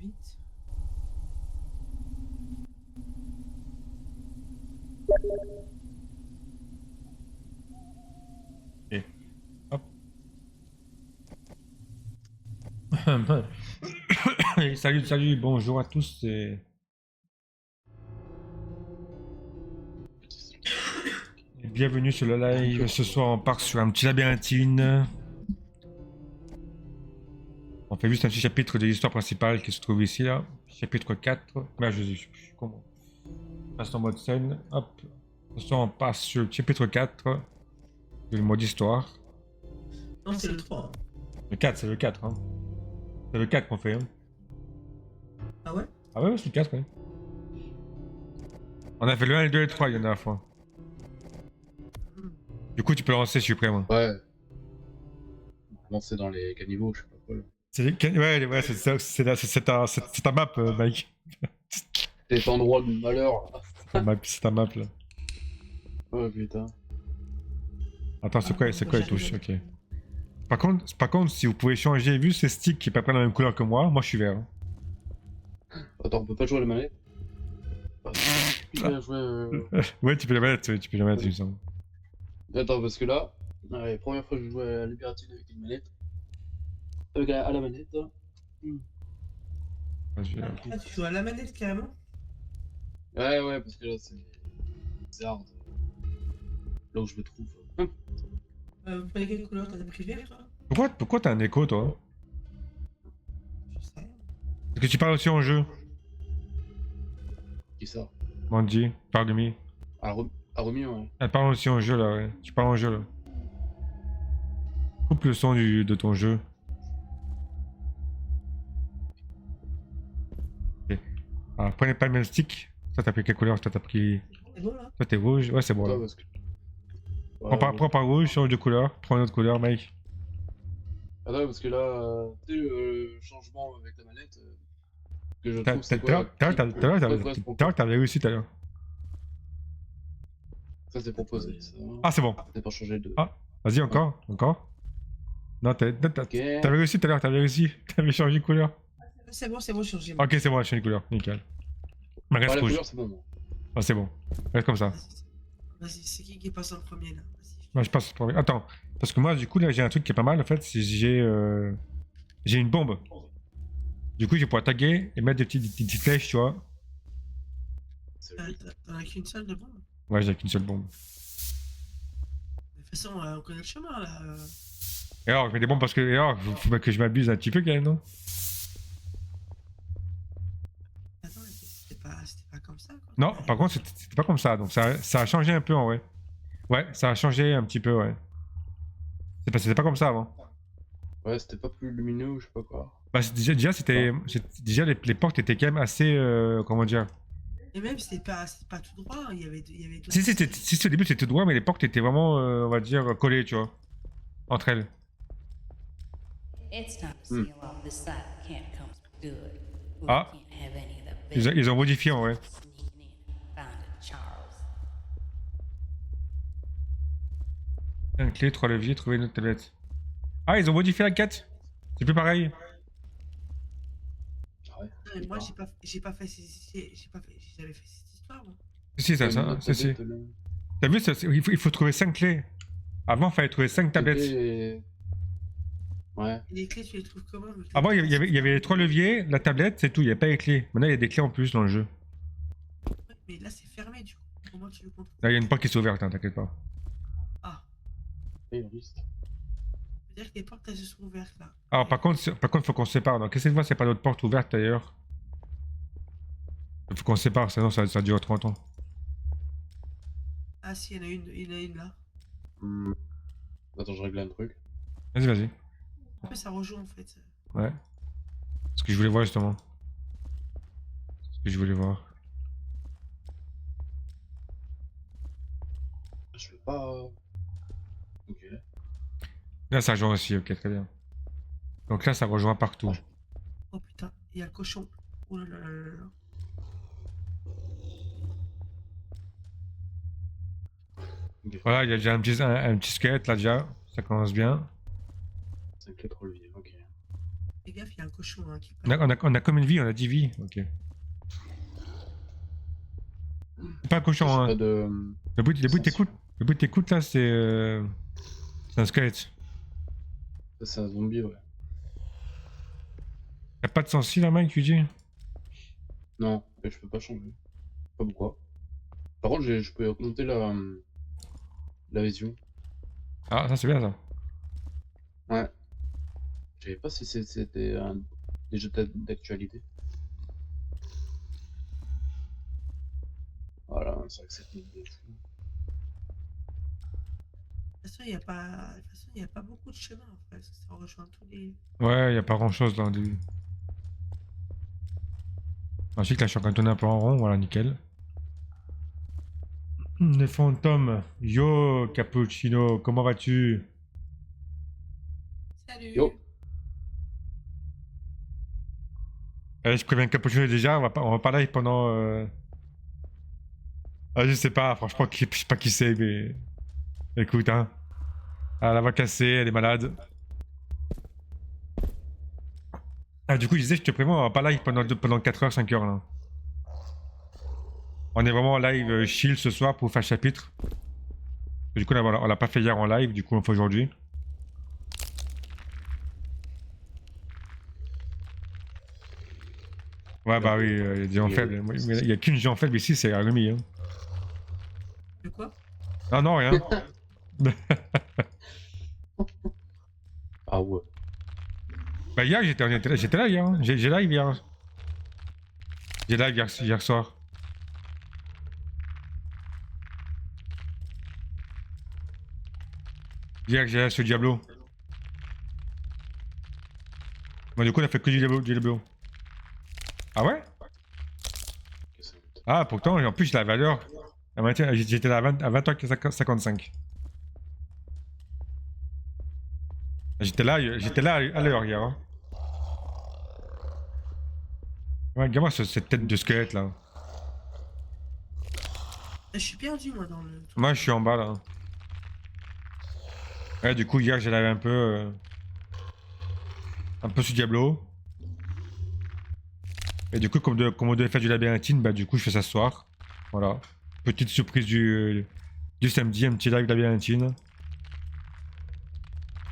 vite. Et hop. Et salut, bonjour à tous. Et bienvenue sur le live. Ce soir, on part sur un petit labyrinthine. On fait juste un petit chapitre de l'histoire principale qui se trouve ici, là. Chapitre 4. Là, je suis comment. Je passe en mode scène. Hop. Ce soir, on passe sur le chapitre 4. Le mode histoire. Non, c'est le 3. Le 4, c'est le 4. Hein. C'est le 4 qu'on fait. Hein. Ah ouais? Ah ouais, c'est le 4, ouais. On a fait le 1, le 2 et le 3 il y en a la fois. Du coup, tu peux lancer, je suis prêt, moi. Ouais. Bon, c'est dans les caniveaux, je sais pas quoi. Là. Ouais, c'est ta map, Mike. Cet endroit de malheur. C'est ta map, là. Oh putain. Attends, c'est quoi les touches? Ok. Par contre, si vous pouvez changer, vu ces sticks qui est pas près la même couleur que moi je suis vert. Hein. Attends, on peut pas jouer à la manette? Tu peux jouer. Ouais, tu peux la mettre, tu peux la mettre, il me semble. Attends, parce que là, la première fois que je jouais à Libertine avec une manette. À la manette, là. Ah, tu joues à la manette carrément? Ouais, parce que là, c'est hard. Là où je me trouve. Vous prenez quelle couleur? T'as pris vert toi? Pourquoi t'as un écho, toi? Je sais rien. Est-ce que tu parles aussi en jeu? Qui ça? Mandy, parle de mi. À Remy, ouais. Elle parle aussi en jeu, là, ouais. Tu parles en jeu, là. Coupe le son de ton jeu. Ok. Alors, prenez pas le même stick. Ça, t'as pris quelle couleur? Toi, t'as pris... C'est bon là? Toi, t'es rouge. Ouais, c'est bon, là. Toi, parce que... Prends par rouge, change de couleur. Prends une autre couleur, Mike. Attends, parce que là, tu sais, le changement avec la manette, que je Tout trouve, c'est à quoi? l'heure, t'avais réussi tout à l'heure. Ça, c'est proposé. Ça. Ah, c'est bon. T'as pas changé de. Ah, vas-y, encore. Non, t'avais réussi tout à l'heure, t'avais réussi. T'avais changé de couleur. C'est bon, j'ai changé. Ok, c'est bon, j'ai changé de couleur. Nickel. Mais Ah, reste la rouge. couleur, c'est bon. Moi. Ah, c'est bon. Reste comme ça. Vas-y, c'est qui passe en premier là? Vas-y. Non, je passe. Attends. Parce que moi, du coup, là, j'ai un truc qui est pas mal, en fait. C'est j'ai une bombe. Du coup, je vais pouvoir taguer et mettre des petites flèches, tu vois. T'en as qu'une seule de bombe? Ouais, j'ai qu'une seule bombe. De toute façon, on connaît le chemin là. Et alors, je mets des bombes parce que. Et alors, faut pas que je m'abuse un petit peu quand même, non? Attends, c'était pas comme ça quoi. Non, par contre, c'était pas comme ça. Donc, ça a changé un peu en vrai. Ouais, ça a changé un petit peu, ouais. C'était pas comme ça avant. Ouais, c'était pas plus lumineux ou je sais pas quoi. Bah, déjà les portes étaient quand même assez, comment dire. Et même c'était pas tout droit, il y avait d'autres. Si, au début c'était tout droit, mais les portes étaient vraiment, on va dire, collées, tu vois, entre elles. Ah, ils ont modifié en vrai. Une clé, 3 leviers, trouver une autre tablette. Ah, ils ont modifié la quête. C'est plus pareil. Ah ouais. Non, mais moi j'avais fait cette histoire moi. Si, ça, si. T'as vu, il faut trouver 5 clés. Avant, il fallait trouver 5 tablettes. Ouais. Et les clés, tu les trouves comment? Avant, il y avait les 3 leviers, la tablette, c'est tout, il n'y avait pas les clés. Maintenant, il y a des clés en plus dans le jeu. Mais là, c'est fermé du coup. Comment tu le contrôles? Là, il y a une porte qui s'est ouverte, hein, t'inquiète pas. Ah. Et liste. C'est-à-dire que les portes, elles se sont ouvertes là. Alors, par contre, faut qu'on se sépare. Donc, essayez de voir s'il n'y a pas d'autres portes ouvertes d'ailleurs. Il faut qu'on se sépare, sinon ça dure trop longtemps. Ah si, il y en a une là. Attends, je règle un truc. Vas-y. En fait, ça rejoue en fait. Ouais. Ce que je voulais voir justement. Ce que je voulais voir. Je vais pas. Ok. Là, ça rejoint aussi, ok, très bien. Donc là, ça rejoint partout. Oh putain, il y a le cochon. Oh là là là là là. Okay. Voilà, il y a déjà un petit squelette là déjà. Ça commence bien. 5 lettres relevées, ok. Fais gaffe, il y a un cochon hein, qui On a combien de vies? On a 10 vies. Ok. C'est pas un cochon, J'ai hein. pas de. Le bruit t'écoute. Le bruit t'écoute là, c'est un squelette. Ça, c'est un zombie, ouais. Y'a pas de sensi là, mec, tu dis? Non, mais je peux pas changer. Je sais pas pourquoi. Par contre, je peux augmenter la vision. Ah, ça c'est bien ça. Ouais. Je savais pas si c'était des jeux d'actualité. Voilà, c'est vrai que c'est une idée fou. De toute façon, il n'y a pas... de toute façon, il y a pas beaucoup de chemins en fait. Ça rejoint tous les. Ouais, y'a pas grand chose là. Ensuite, là, je suis en train de tourner un peu en rond, voilà, nickel. Les fantômes. Yo, Cappuccino, comment vas-tu? Salut. Yo. Je préviens Cappuccino déjà, on va pas live pendant. Ah, je sais pas, franchement, je sais pas qui c'est, mais. Écoute, hein. Ah, la voix cassée, elle est malade. Ah, du coup, je disais, je te préviens, on va pas live pendant 4 heures, 5 heures là. On est vraiment en live chill ce soir pour faire chapitre. Du coup, on l'a pas fait hier en live, du coup, on fait aujourd'hui. Ouais, bah oui, il y a des gens faibles. Il y a qu'une gens faible ici, c'est Arumi. Hein. De quoi? Ah non, rien. Ah ouais. Bah hier, j'étais là hier. Hein. J'ai live hier. J'ai live hier soir. Hier, j'ai live sur Diablo. Bon, du coup, on a fait que du Diablo. Ah ouais? Ah, pourtant, en plus, j'ai la valeur. J'étais là à 20h55. J'étais là à l'heure hier. Hein. Ouais, regarde-moi cette tête de squelette là. Je suis perdu moi dans le. Moi, je suis en bas là. Ouais, du coup, hier, j'ai lavé un peu sur Diablo. Et du coup, comme on devait faire du labyrinthine, bah du coup, je fais ça ce soir. Voilà. Petite surprise du samedi, un petit live labyrinthine.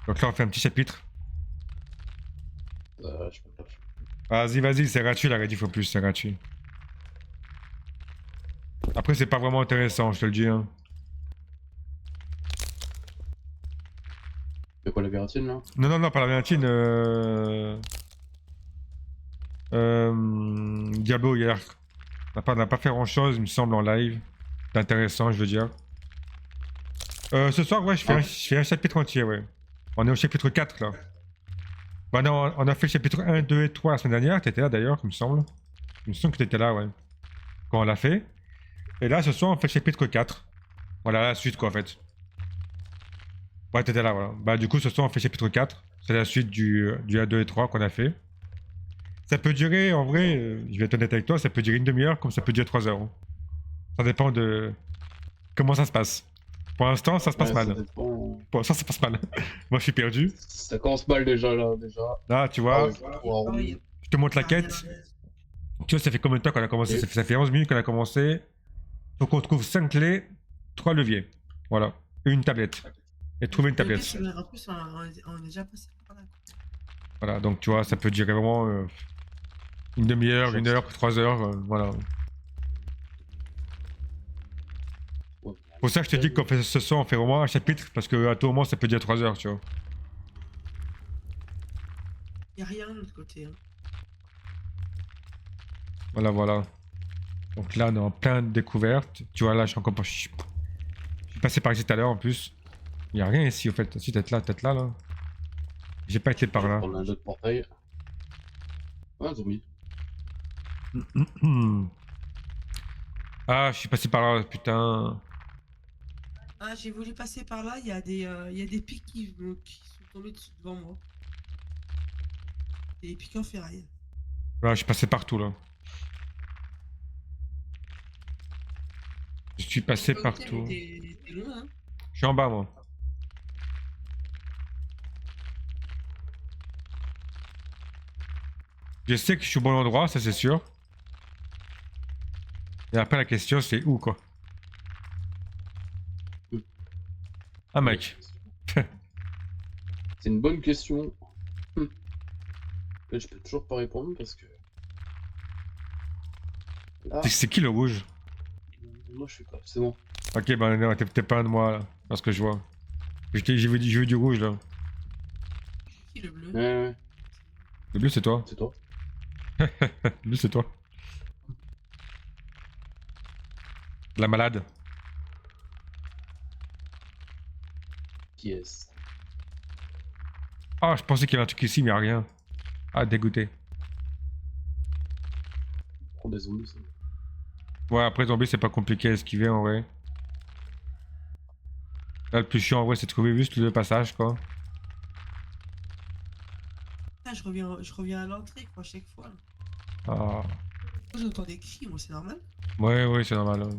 Donc là, on fait un petit chapitre. Je peux pas. Vas-y, c'est gratuit la rediff en plus, c'est gratuit. Après, c'est pas vraiment intéressant, je te le dis. Hein. C'est quoi la véritine là? Non, pas labyrinthine. Diablo hier. On n'a pas fait grand chose, il me semble, en live. C'est intéressant, je veux dire. Ce soir, ouais, je fais un chapitre entier, ouais. On est au chapitre 4 là. Bah non, on a fait le chapitre 1, 2 et 3 la semaine dernière. T'étais là d'ailleurs, il me semble. Il me semble que t'étais là, ouais. Quand on l'a fait. Et là, ce soir, on fait le chapitre 4. Voilà, la suite, quoi, en fait. Ouais, t'étais là, voilà. Bah, du coup, ce soir, on fait le chapitre 4. C'est la suite du 1, 2 et 3 qu'on a fait. Ça peut durer, en vrai, je vais être honnête avec toi, ça peut durer une demi-heure comme ça peut durer 3 heures. Hein. Ça dépend de comment ça se passe. Pour l'instant, ça se passe mal. Pour l'instant, ça se passe mal. Moi, je suis perdu. Ça commence mal déjà là, déjà. Là, tu vois, je te montre la quête. Tu vois, ça fait combien de temps qu'on a commencé? Ça fait 11 minutes qu'on a commencé. Donc, on trouve 5 clés, 3 leviers. Voilà. Et une tablette. Et trouver une tablette. En plus, on est déjà passé par là. Voilà, donc tu vois, ça peut durer vraiment une demi-heure, 1 heure, 3 heures. Voilà. Pour ça, je te dis qu'on fait ce soir, on fait vraiment un chapitre, parce qu'à tout moment, ça peut durer 3 heures, tu vois. Y'a rien de l'autre côté. Hein. Voilà. Donc là, on est en pleine découverte. Tu vois, là, je suis encore pas. Je suis passé par ici tout à l'heure en plus. Il y a rien ici, au fait. Si, peut-être là. J'ai pas été par là. On a un autre portail. Ah, zombie. Ah, je suis passé par là, putain. Ah, j'ai voulu passer par là, il y a des pics qui sont tombés devant moi. Des pics en ferraille. Ouais, je suis passé partout là. Je suis passé partout. T'es loin, hein. Je suis en bas, moi. Je sais que je suis au bon endroit, ça c'est sûr. Et après la question c'est où quoi. Ah mec. C'est une bonne question. Là, je peux toujours pas répondre parce que. Là, C'est qui le rouge? moi je suis pas. C'est bon. Ok, bah non, t'es pas un de moi là, parce que je vois. J'ai vu du rouge là. Qui le bleu? Ouais, Le bleu c'est toi. c'est toi. Le bleu c'est toi. La malade. Qui est-ce? Ah, je pensais qu'il y avait un truc ici, mais y a rien. Ah, dégoûté. Prends des zombies, ça. Ouais, après zombie, c'est pas compliqué à esquiver en vrai. Là, le plus chiant en vrai, c'est de trouver juste le passage quoi. Ah, je reviens à l'entrée, quoi, chaque fois. Là. Ah. J'entends des cris, moi, c'est normal. Ouais, ouais, c'est normal. Ouais.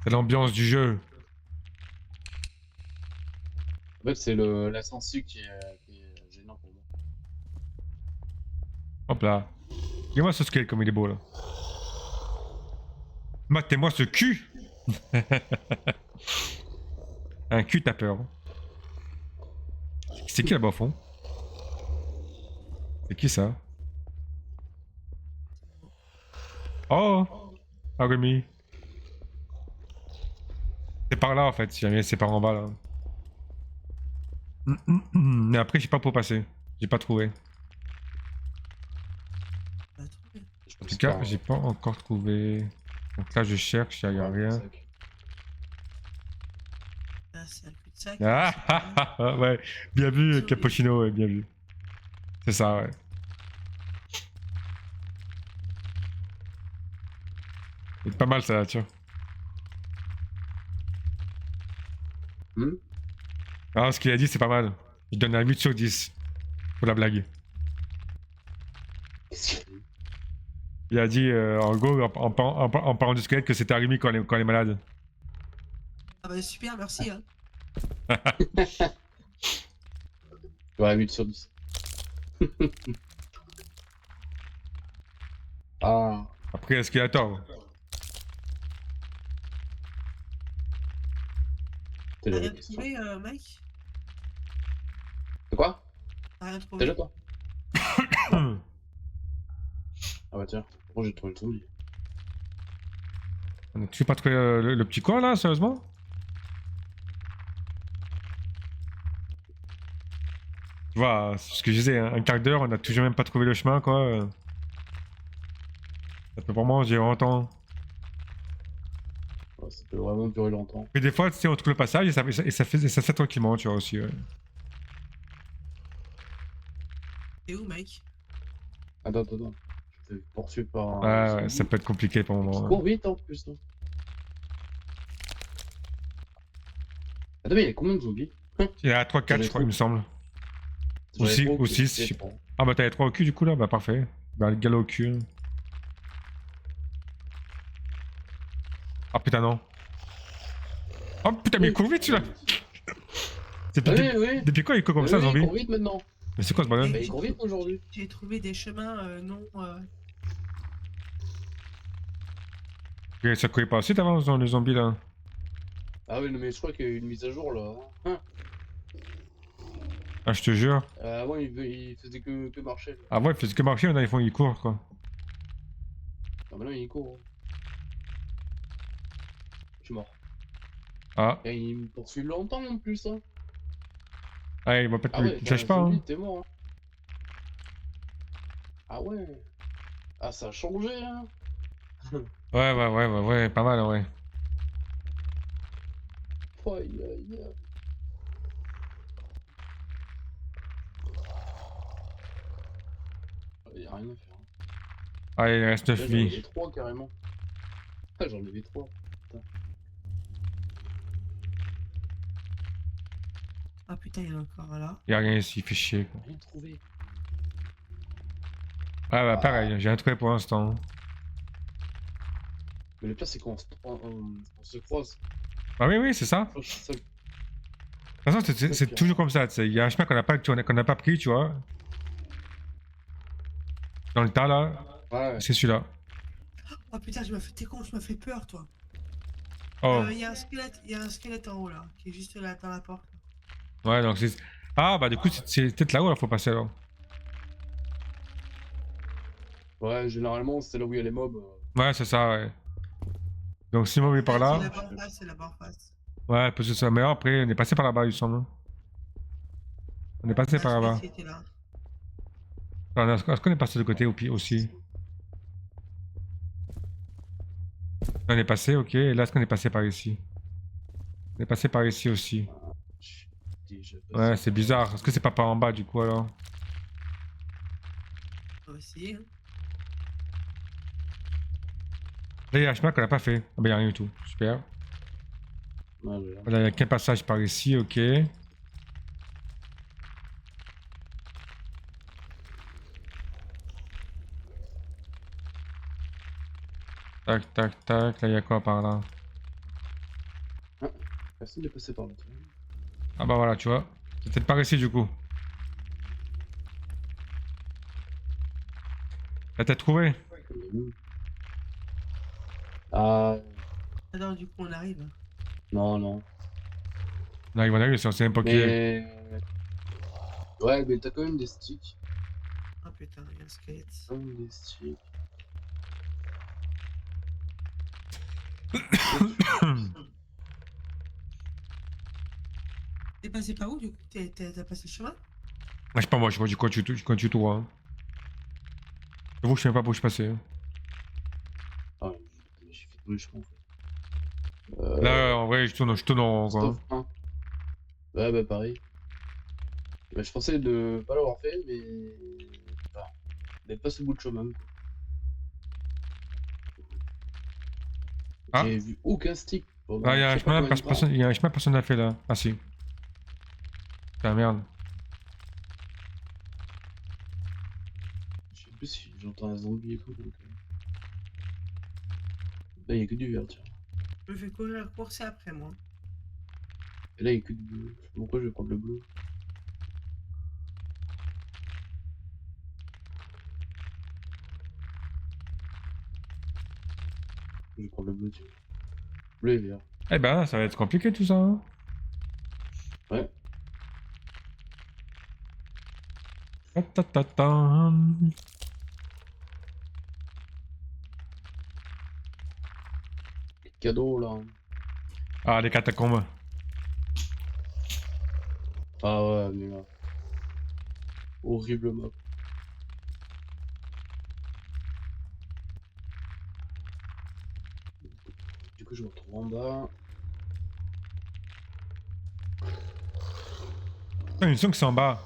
C'est l'ambiance du jeu. En fait, c'est la sensu qui est gênant pour moi. Hop là. Regarde-moi ce scale comme il est beau là. Matez-moi ce cul. Un cul, t'as peur. C'est qui là-bas au fond? C'est qui ça? Oh! Arumi. C'est par là en fait, si jamais c'est par en bas là. Mais après, j'ai pas pour passer. J'ai pas trouvé. Pas trouvé. Je En pense tout cas, pas. j'ai pas encore trouvé. Donc là, je cherche, y a rien. Sac. Là, c'est un cul-de-sac. Ah, c'est ah, pas ah, ah, ouais, bien vu, Désolé. Cappuccino, ouais, bien vu. C'est ça, ouais. C'est pas mal ça, tu vois. Hmm. Ah, ce qu'il a dit, c'est pas mal. Je donne un 8 sur 10. Pour la blague. Qu'est-ce qu'il y a eu? Il a dit, en gros, en parlant du squelette, que c'était Arumi quand elle est malade. Ah bah super, merci. Hein. Ouais, 8 sur 10. Ah, Après, est-ce qu'il a tort? t'es T'as la rien question. trouvé, Mike? C'est quoi? T'as rien T'es trouvé? là, toi? Ah bah tiens, moi j'ai trouvé le zombie. Tu veux pas trouver le petit coin là, sérieusement? Tu vois, c'est ce que je disais, hein, un quart d'heure, on a toujours même pas trouvé le chemin, quoi. Ça peut vraiment durer longtemps. Ouais, ça peut vraiment durer longtemps. Et des fois, tu sais, on trouve le passage et ça fait tranquillement, tu vois, aussi. Ouais. T'es où, Mike? Attends. Je te poursuis par un Ouais, zombie. ça peut être compliqué pour le Qui moment. court vite en plus. Non. Attends, mais il y a combien de zombies? Il y a 3-4, je crois, il me semble. Ou J'en ai 6, trop, ou 6. j'ai trop. Ah bah t'as les 3 au cul du coup là? Bah parfait. Bah le galop au cul. Ah putain non. Oh putain mais il court vite celui-là. Oui. Depuis quand il court comme ça, Oui, zombie? il court vite maintenant. Mais c'est quoi ce bordel? Bah, il court vite aujourd'hui. J'ai trouvé des chemins non. Ça courait pas assez d'avance dans les zombies là. Ah oui, non, mais je crois qu'il y a eu une mise à jour là. Hein. Ah je te jure. Avant, il faisait que marcher. Là. Ah ouais, il faisait que marcher, maintenant ils courent quoi. Ah, maintenant, il court. Je suis mort. Ah, Et il me poursuit longtemps en plus. Hein. ah il va pas te... Ah ouais, il te lâche pas hein. T'es mort. Hein. Ah ouais. Ah, ça a changé. Hein. Ouais, pas mal ouais. Aïe, aïe, aïe. Il y a rien à faire. Hein. Ah il reste Là, 9 j'en avais vies. 3 carrément. Ah, j'en avais 3. Ah putain, il y en a encore là. Y'a rien ici, il fait chier quoi. Rien trouvé. Ah bah pareil, j'ai un trouvé pour l'instant. Mais le pire, c'est qu'on on se croise. Ah oui, c'est ça. Je crois que c'est ça. De toute façon, c'est toujours comme ça, tu sais. Il y a un chemin qu'on n'a pas pris, tu vois. Dans le tas là, Ouais, c'est celui-là. Oh putain, t'es con, tu m'as fait peur, toi. Oh, Il y a un squelette en haut là, qui est juste là dans la porte. ouais, donc c'est. Ah, bah du coup, c'est peut-être là où il faut passer alors. ouais, généralement, c'est là où il y a les mobs. Ouais, c'est ça, ouais. Donc si on est par Ah, c'est là, là-bas en face, c'est là-bas en face. ouais, peut-être c'est ça. Mais après, on est passé par là-bas, il semble. On est passé Ah, le par squelette là-bas. il était là. Alors, est-ce qu'on est passé de côté aussi? On est passé, ok. Et là, est-ce qu'on est passé par ici? On est passé par ici aussi. Je suis déjà Ouais, passé c'est par là. bizarre. Est-ce que c'est pas par en bas du coup alors? On va essayer. Hein. Là, il y a un chemin qu'on n'a pas fait. Ah, bah, il n'y a rien du tout. Super. Ouais, j'ai l'air. Voilà, il n'y a qu'un passage par ici, ok. Tac, tac, tac. Là, il y a quoi par là? Ah, personne n'est passé par là. tu vois. Ah, bah voilà, tu vois. C'est peut-être par ici du coup. Là, t'as trouvé? Ah, Alors du coup on arrive. non, non. On arrive, on sait même pas qui est. Mais. Ouais, mais t'as quand même des sticks. Oh putain, il y a un squelette. Quand même des sticks. T'es passé par où du coup? T'as passé le chemin? Ah, je sais pas, moi, je continue tout droit. Hein. J'avoue que je sais même pas où je suis passé. Hein. Ah, mais j'ai fait tout le chemin en fait. Là, en vrai, je tourne en rond, quoi. Sauf Hein. un. Ouais, bah pareil. Bah, je pensais de pas l'avoir fait, mais. Enfin, mais pas ce bout de chemin. Quoi. Ah, J'ai vu aucun stick ah, il y pendant a je un sais pas chemin, combien de temps. il y a un chemin, personne n'a fait là. Ah, si. Putain, merde. Je sais plus si j'entends un zombie et tout. Donc, là, il y a que du vert, tiens. Je me fais courser après moi. Et là, il y a que du bleu. Je sais pas pourquoi je vais prendre le bleu. Je vais prendre le bleu, tiens. Bleu et vert. Eh ben, ça va être compliqué tout ça. Hein. Ouais. Ta, ta, ta, ta. Cadeau là. Ah, les catacombes. Ah ouais, mais là. Horrible map. Du coup, je me retrouve en bas. Ah, une que c'est en bas.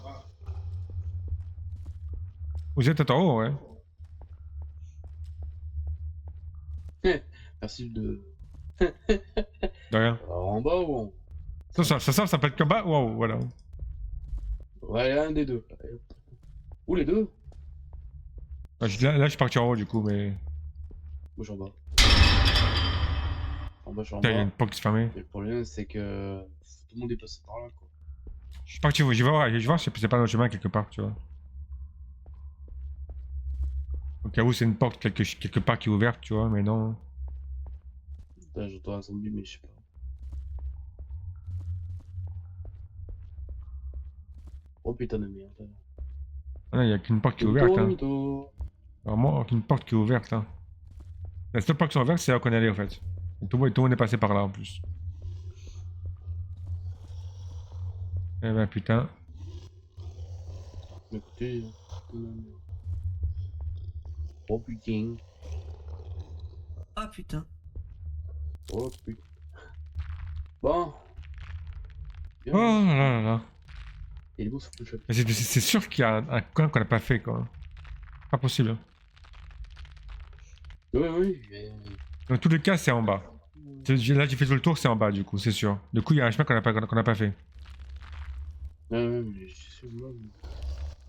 Vous êtes en haut, ouais. Merci de. De rien. Alors, en bas ou en haut? Ça peut être que bas ou en haut, voilà. Ouais, un des deux. Allez, hop. Ou les deux? Là, là, je suis parti en haut du coup, mais. Moi, je suis en bas. En bas, je suis en Putain, il y a bas. une porte qui se fermait. Et le problème, c'est que tout le monde est passé par là, quoi. Je suis parti, je vais voir, si c'est pas dans le chemin quelque part, tu vois. Au cas où c'est une porte quelque part qui est ouverte, tu vois, mais non. Là, j'entends un zombie, mais je sais pas. Oh putain de merde. Ah, il y a qu'une porte qui est ouverte, Demi-tour, hein. demi-tour. Vraiment, qu'une porte qui est ouverte, hein. La seule porte qui est ouverte, c'est là qu'on est allé, en fait. Et tout le monde est passé par là, en plus. Eh ben, putain. Écoutez. Oh putain. Ah putain. Oh putain. Bon. Bien, Oh hein. là là là. Et les beaux sur le chapitre. Mais c'est sûr qu'il y a un coin qu'on n'a pas fait, quoi. Pas possible. Oui, oui, mais. Dans tous les cas, c'est en bas. Là, j'ai fait tout le tour, c'est en bas, du coup, c'est sûr. Du coup, il y a un chemin qu'on a pas fait. Ouais, mais je suis sûr, moi.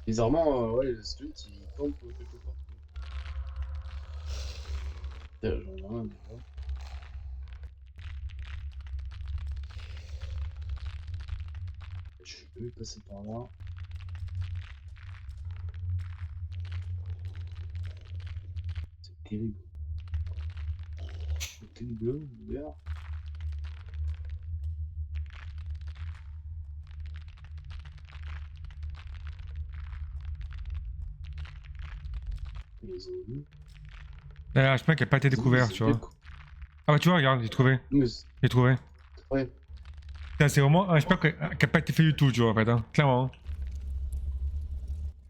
Bizarrement, ouais, le squelette il tombe quelque part. J'en ai rien, mais ouais. Je peux passer par là. Terrible. Terrible, vert. Les zombies. Je pense qu'il n'a pas été découvert, tu vois. Ah bah tu vois, regarde, j'ai trouvé. Mais c'est- J'ai trouvé. ouais. Putain, c'est vraiment un chemin qui n'a pas été fait du tout, tu vois, en fait, hein. Clairement. Hein.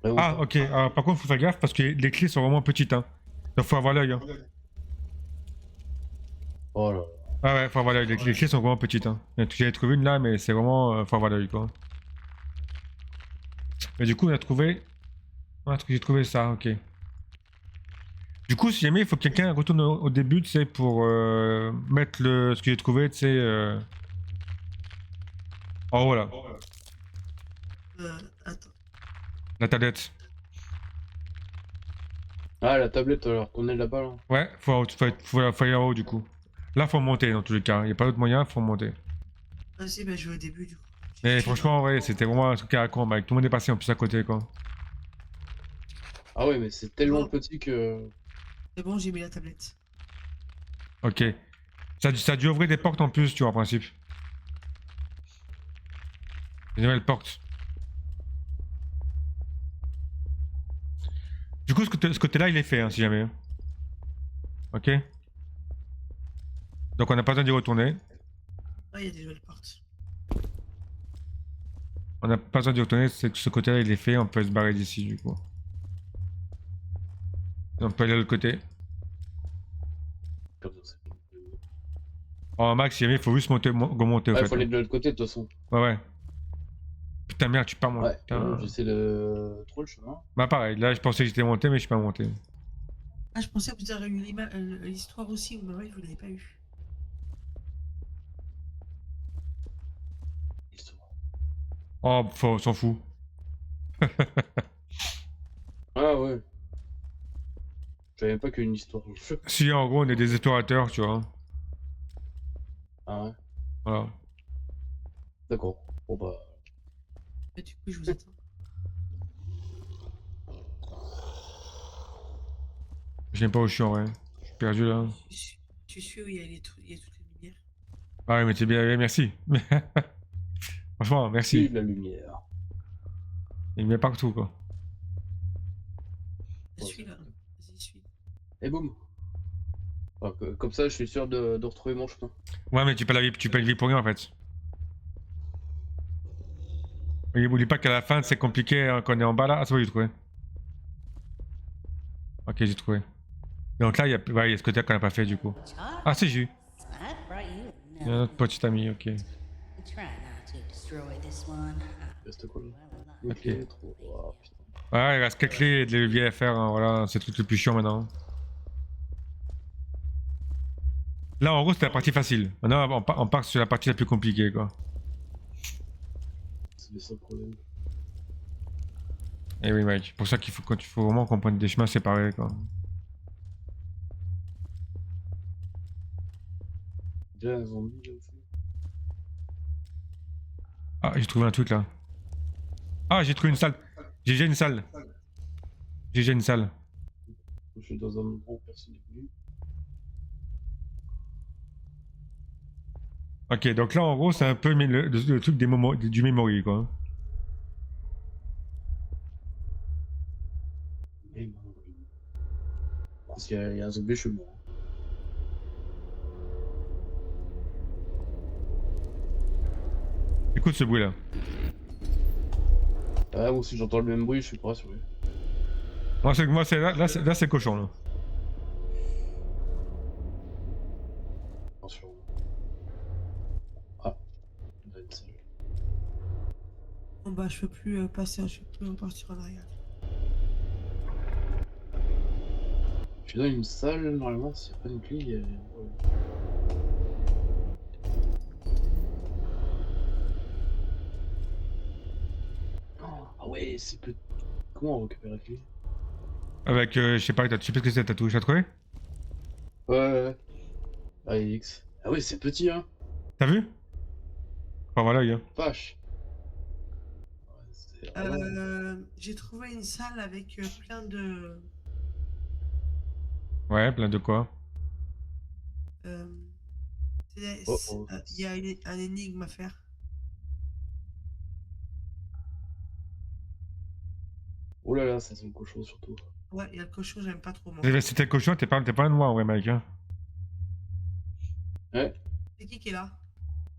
Vraiment Ah, pas. ok. Alors, par contre, faut faire gaffe parce que les clés sont vraiment petites, hein. Donc, faut avoir l'œil, hein. Oh là là. Ah ouais, faut avoir l'œil. Les clés sont vraiment petites, hein. J'en ai trouvé une là, mais c'est vraiment. Faut avoir l'œil, quoi. Mais du coup, on a trouvé. J'ai trouvé ça, ok. Du coup, si jamais il faut que quelqu'un retourne au début, tu sais, pour mettre ce que j'ai trouvé, tu sais. En haut là, Attends. la tablette. Ah, la tablette, alors, retourner là-bas, là. Ouais, faut aller en haut du coup. Là, faut monter dans tous les cas. Il n'y a pas d'autre moyen, faut monter. Vas-y, bah je vais au début du coup. Mais Je suis franchement, ouais, c'était vraiment un truc à la con, mec. Tout le monde est passé en plus à côté, quoi. Ah ouais, mais c'est tellement Bon. petit que... C'est bon, j'ai mis la tablette. Ok. Ça a dû ouvrir des portes en plus, tu vois, en principe. Des nouvelles portes. Du coup, ce côté-là, il est fait, hein, si jamais. Ok. Donc, on n'a pas besoin d'y retourner. Ah, il y a des nouvelles portes. On n'a pas besoin d'y retourner, c'est que ce côté-là, il est fait. On peut se barrer d'ici, du coup. Et on peut aller de l'autre côté. Comme ça, c'est- Oh, max, si jamais, il faut juste remonter, au Ah, il fait. faut aller Hein. de l'autre côté, de toute façon. Ouais, ouais. Putain, merde, tu pars, moi. Ouais, Putain. j'essaie de... Trop le chemin. Bah, pareil. Là, je pensais que j'étais monté, mais je suis pas monté. Ah, je pensais que vous auriez eu l'histoire aussi, mais ouais, vous l'avez pas eu. Ils sont... Oh, on s'en fout. Ah ouais. Je savais pas qu'une histoire. Si, en gros, on est des explorateurs, tu vois. Ah ouais. Voilà. D'accord. Bon bah... Bah, du coup, je vous attends. Je sais pas où je suis en vrai. Je suis perdu là. Tu suis où il y a, il y a toutes les lumières. Ah ouais, mais t'es bien, ouais, merci. Franchement, merci. Vive la lumière. Il met partout, quoi. Je suis là. Vas-y, suis. Et boum. Ah, comme ça, je suis sûr de retrouver mon chemin. Ouais, mais tu peux la vivre pour rien, en fait. Et oublie pas qu'à la fin, c'est compliqué hein, quand on est en bas là. Ah, c'est bon, j'ai trouvé. Ok, j'ai trouvé. Donc là, il y a ce côté qu'on n'a pas fait, du coup. Ah, c'est j'ai eu. Il y a un autre petit ami, ok. Reste quoi là? Ok. Ok, trop. Oh, putain. Ouais, il reste quelques clés et des leviers à faire, hein, voilà. C'est le truc le plus chiant maintenant. Là, en gros, c'était la partie facile. Maintenant, on part sur la partie la plus compliquée, quoi. C'est ça le problème. Et oui, mec. Pour ça qu'il faut, quand il faut vraiment qu'on prenne des chemins séparés, quoi. Déjà un zombie là aussi. Ah, j'ai trouvé un truc là. Ah, j'ai trouvé une salle. J'ai déjà une salle. J'ai déjà une salle. Je suis dans un endroit où personne n'est venu. Ok, donc là, en gros, c'est un peu le truc du memory, quoi. Et bon, parce qu'il y a un zombie chez moi. Écoute ce bruit là. Ah, moi aussi j'entends le même bruit, je suis pas rassuré. Moi, c'est là, c'est cochon, là. Attention. Ah, on a une salle. Bon, bah, je peux plus passer, je peux plus repartir en arrière. Je suis dans une salle, normalement, s'il n'y a pas une clé, il y a... ouais. Ah ouais, c'est peu... Comment on récupère la clé? Avec, je sais pas, tu sais pas ce que c'est, t'as trouvé? Ouais. Ah, X. Ah ouais, c'est petit, hein. T'as vu? Enfin, voilà, gars. Vache. Ouais, c'est... Ah ouais. J'ai trouvé une salle avec plein de... Ouais, plein de quoi? Euh, Oh oh. Il y a un énigme à faire. Oh là là, ça sent le cochon surtout. Ouais, il y a le cochon, j'aime pas trop moi. C'était le cochon, t'es pas un noir, ouais, mec. Hein. Ouais. C'est qui est là?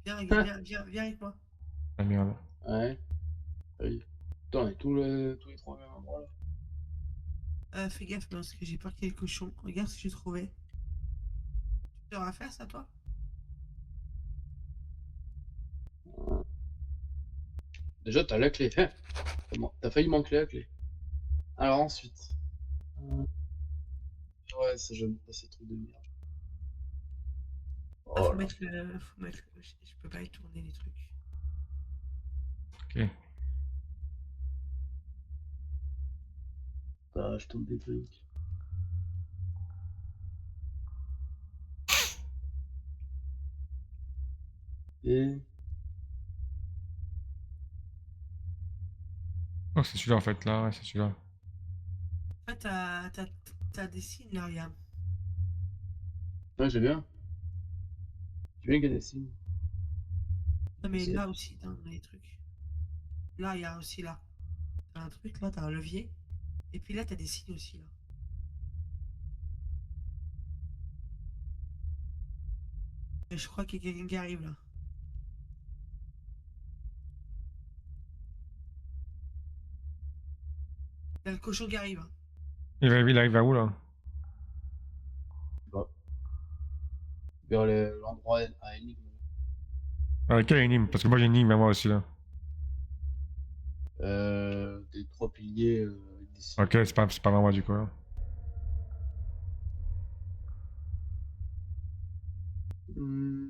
Viens, Ah, viens avec moi. Ah merde. ouais. Oui. Putain, on est tous les trois au même endroit là. Fais gaffe parce que j'ai peur qu'il y ait le cochon. Regarde ce que j'ai trouvé. Tu l'auras à faire ça toi? Déjà, t'as la clé. T'as failli manquer la clé. Alors ensuite. Ouais, ça j'aime pas ces trucs de merde. Ah, Oh là. faut mettre je peux pas y tourner les trucs. Ok. Bah, je tombe des trucs. Et. Oh, c'est celui-là en fait, là, ouais, c'est celui-là. En fait, t'as des signes là, regarde. Ouais, j'ai bien. J'ai bien qu'il y a des signes. Non mais C'est- là aussi, dans les trucs. Là, il y a aussi là. T'as un truc là, t'as un levier. Et puis là, t'as des signes aussi là. Et je crois qu'il y a quelqu'un qui arrive là. Il y a le cochon qui arrive. Hein. Il arrive à où, là? Bah, vers l'endroit à énigme. Ah, quel énigme? Parce que moi j'ai une énigme à moi aussi, là. Des trois piliers avec des signes. Ok, c'est pas vraiment du coup, là. Hmm.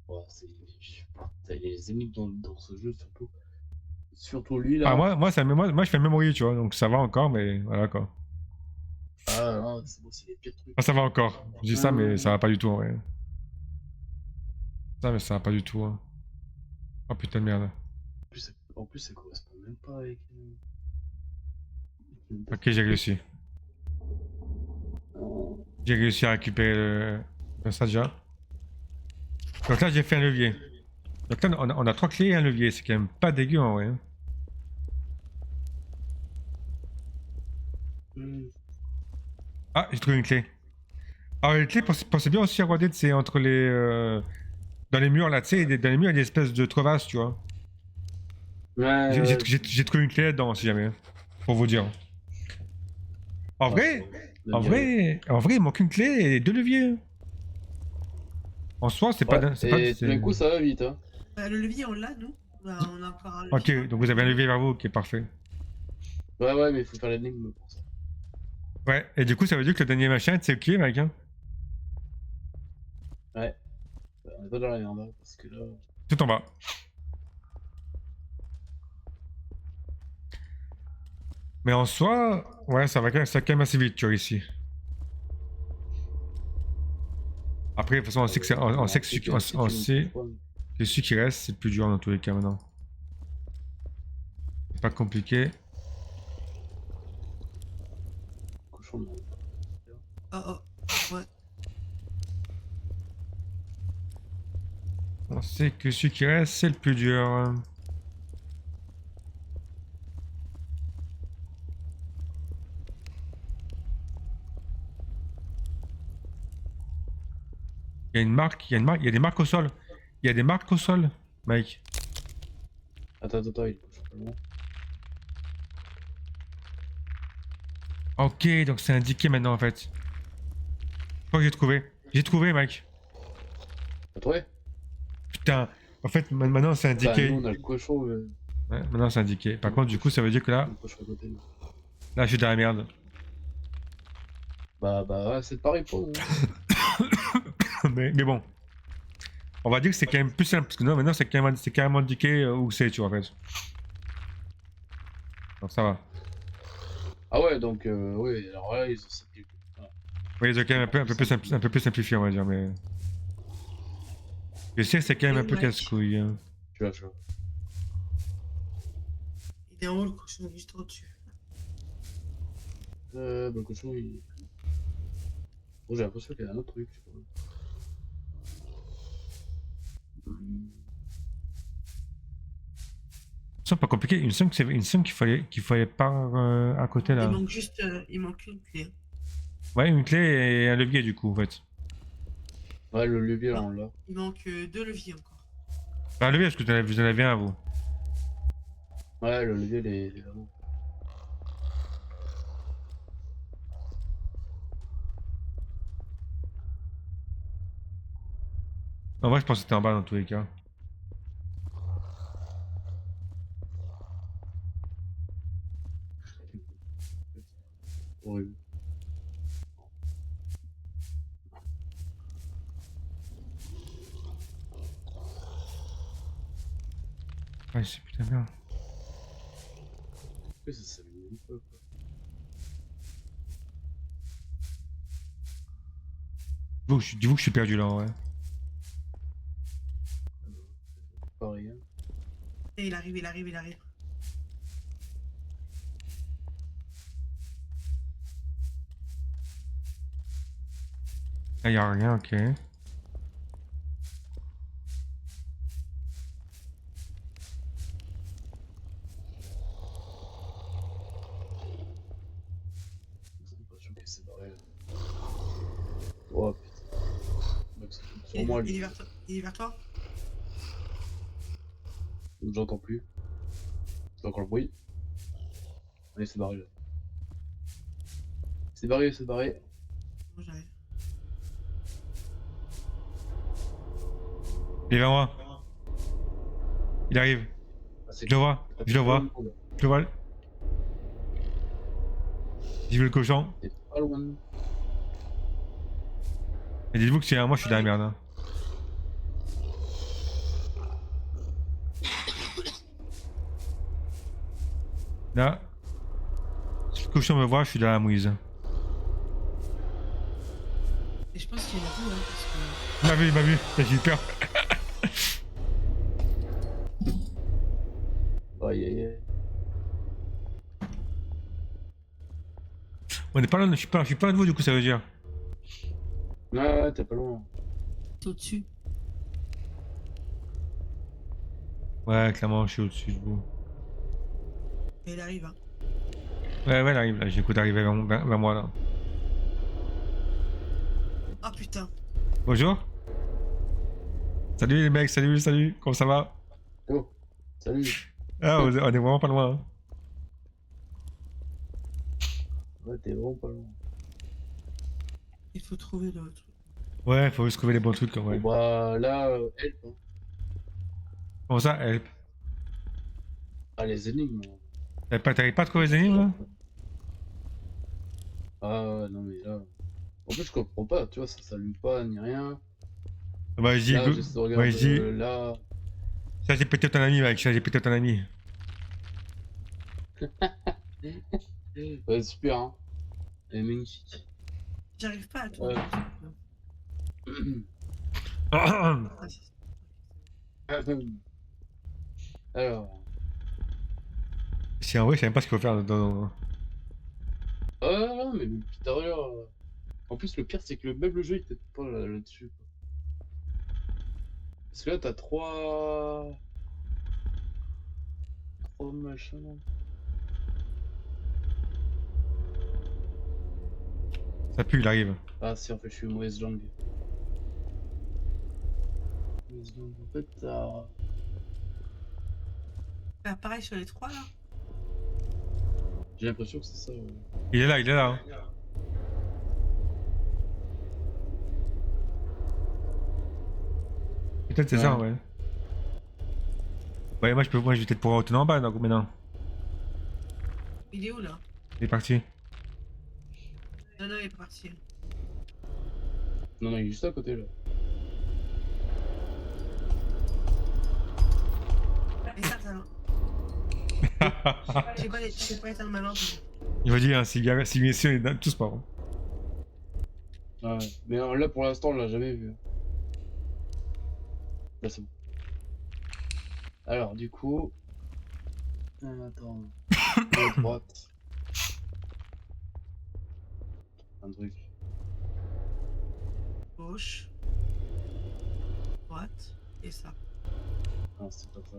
Ouais, je sais pas. T'as les énigmes dans ce jeu, surtout. Surtout lui Ah, là. moi je fais memory, tu vois, donc ça va encore, mais voilà quoi. Ah non, c'est bon, c'est les pires trucs. Ah, ça va encore. Je dis ça, mais ça Hum. va pas du tout, en vrai. Ça, mais ça va pas du tout. Hein. Oh putain de merde. En plus, ça correspond même pas avec. Ok, j'ai réussi. Oh. J'ai réussi à récupérer ça déjà. Donc là, j'ai fait un levier. Donc là, on a trois clés et un levier. C'est quand même pas dégueu en vrai. Hein. Hum. Ah, j'ai trouvé une clé. Alors, les clés, pensez bien aussi à regarder, c'est entre les. Dans les murs là, tu sais, dans les murs, il y a des espèces de crevasses, tu vois. Ouais, ouais, J'ai trouvé une clé là-dedans, si jamais. Pour vous dire. En ouais, vrai, on a bien raison. en vrai, il manque une clé et deux leviers. En soi, c'est pas. Ouais, C'est pas. et tout d'un coup, ça va vite, hein. Le levier, on l'a, nous? On a encore un levier Ok, là. donc vous avez un levier vers vous, qui est parfait. Ouais, ouais, mais il faut faire l'énigme pour ça. Ouais, et du coup, ça veut dire que le dernier machin, c'est ok, mec. Hein. Ouais, on est pas dans la merde, hein, parce que là. Tout en bas. Mais en soi, ouais, ça va quand même assez vite, tu vois, ici. Après, de toute façon, on sait que c'est, on sait que C'est que si on tu me trouves sait pas. que celui qui reste, c'est le plus dur dans tous les cas maintenant. C'est pas compliqué. Cochon de. Oh, oh. Ouais. On sait que celui qui reste, c'est le plus dur. Il y a une marque, il y a des marques au sol. Il y a des marques au sol, Mike. Attends, il est cochon pas loin. Ok, donc c'est indiqué maintenant en fait. Je crois que j'ai trouvé. J'ai trouvé, Mike. T'as trouvé? Putain, en fait, maintenant c'est Enfin, nous, indiqué. on a le cochon, Ouais, maintenant c'est indiqué. Par contre, du coup, ça veut dire que le cochon à côté. Nous. là, je suis dans la merde. Bah, ouais, c'est pareil pour nous. Mais bon, on va dire que c'est quand même plus simple parce que non, maintenant c'est carrément indiqué où c'est, tu vois, en fait. Donc ça va. Ah ouais, donc, oui, alors là, ils ont simplifié. Voilà. Oui, c'est quand même un peu plus simplifié, on va dire, mais. Je sais que c'est quand même Et un où, peu Mike? casse-couille. Hein. Tu vois. Il est en haut, le cochon, juste au-dessus. Bah, le cochon, il... Oh, j'ai l'impression qu'il y a un autre truc. Je sais pas. C'est pas compliqué. Il me semble qu'il fallait pas à côté Il là. manque juste. Il manque une clé. Ouais, une clé et un levier du coup en fait. Ouais, le levier, là, Non. on l'a. Il manque 2 leviers encore. Bah, un levier, parce que vous en avez un vous. Ouais, le levier, il est là-haut. En vrai, je pense que c'était en bas dans tous les cas. Horrible. Ouais, c'est putain bien. Pourquoi ça s'allume même pas, quoi. Dis-vous que je suis perdu là, ouais. Pareil, hein. Et il arrive, il arrive, il arrive. Là, y a rien, ok. J'ai l'impression qu'il s'est barré, là. Oh putain. Donc, c'est Il est, sûrement il est lui. vers toi. Il est vers toi. J'entends plus. C'est encore le bruit. Allez, c'est barré là. C'est barré, c'est barré. Bon, j'arrive. Il est vers moi. Il arrive. Ah, c'est Je le vois. Je le vois. Je le vois. J'ai vu le cochon. C'est pas loin. Et dites-vous que c'est moi, je suis dans la merde. Hein. Là. Si le cochon me voit, je suis dans la mouise. Et je pense qu'il est là où, hein, parce que. Il m'a vu. J'ai eu peur. Aïe aïe aïe. On est pas loin, je suis pas loin de vous, du coup, ça veut dire. Ouais, t'es pas loin. C'est au-dessus. Ouais, clairement, je suis au-dessus de vous. Et il arrive, hein. Ouais, ouais, il arrive là. J'écoute arriver vers moi là. Ah putain. Bonjour. Salut les mecs, salut. Comment ça va? Oh, salut. Ah, on est vraiment pas loin. Hein. Ouais, t'es vraiment pas loin. Il faut trouver le truc. Ouais, faut juste trouver les bons trucs, ouais. Bon bah là, help. Hein. Comment ça, help? Ah, les énigmes. T'arrives pas à trouver les énigmes là? Ah non mais là. En plus je comprends pas, tu vois, ça s'allume pas ni rien. Bah, je dis, Là, j'essaie de regarder là. ça j'ai pété ton ami, mec, ça j'ai pété ton ami. Ouais, super, hein. Elle est magnifique. J'arrive pas à trouver Ouais. le truc. Ah, Alors. Si en vrai, je sais même pas ce qu'il faut faire dans. Ah non, mais depuis tout à l'heure. En plus, le pire, c'est que même le jeu, il t'aide pas là-dessus. Quoi. Parce que là, t'as trois machins. Ça pue, il arrive. Ah, si, en fait, je suis mauvaise langue. Mauvaise langue. En fait, t'as. Faire pareil sur les 3 là. J'ai l'impression que c'est ça. Il est là. Hein. Peut-être c'est ça, ouais. Ouais, moi je vais peut-être pouvoir retourner en bas, donc maintenant. Il est où là? Il est parti. Non, non, il est pas parti. Non, non, il est juste à côté là. Et ça, ça. J'ai pas éteindre ma lampe. Il va dire, si bien sûr, il est tous pas. Hein. Ouais. Mais là, pour l'instant, on l'a jamais vu. Là, c'est bon. Alors, du coup. Attends. À droite. Un truc. Gauche. Droite. Et ça. Non, c'est pas ça.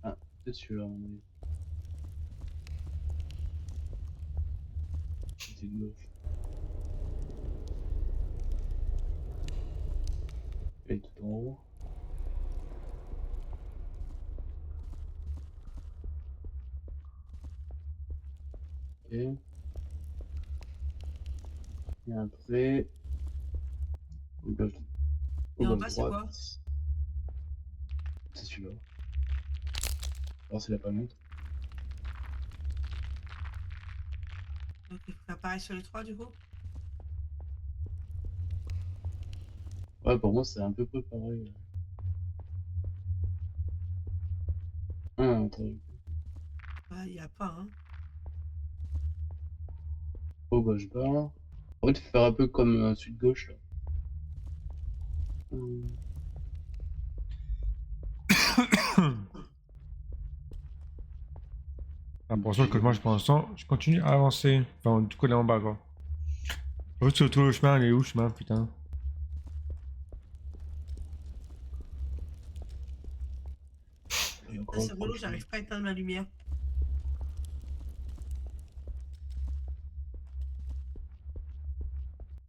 Ah, peut-être celui-là, à mon avis. C'était de gauche. Et tout en haut. Ok. Et après. Gauche, Et en gauche bas, c'est quoi? droite. C'est celui-là. Alors c'est la palette. Donc, il faut faire pareil sur les trois, du coup. Ouais, pour moi c'est un peu près pareil. Ah, attends. Bah, il n'y a pas, hein. Haut, gauche, bas. En fait, il faut faire un peu comme celui de gauche là. Ah, pour ça que moi, pour l'instant, je continue à avancer. Enfin, du coup, là en bas, quoi. L'autre, sur tout le chemin, il est où, le chemin, putain? Et Ah, encore c'est relou, j'arrive pas à éteindre la lumière.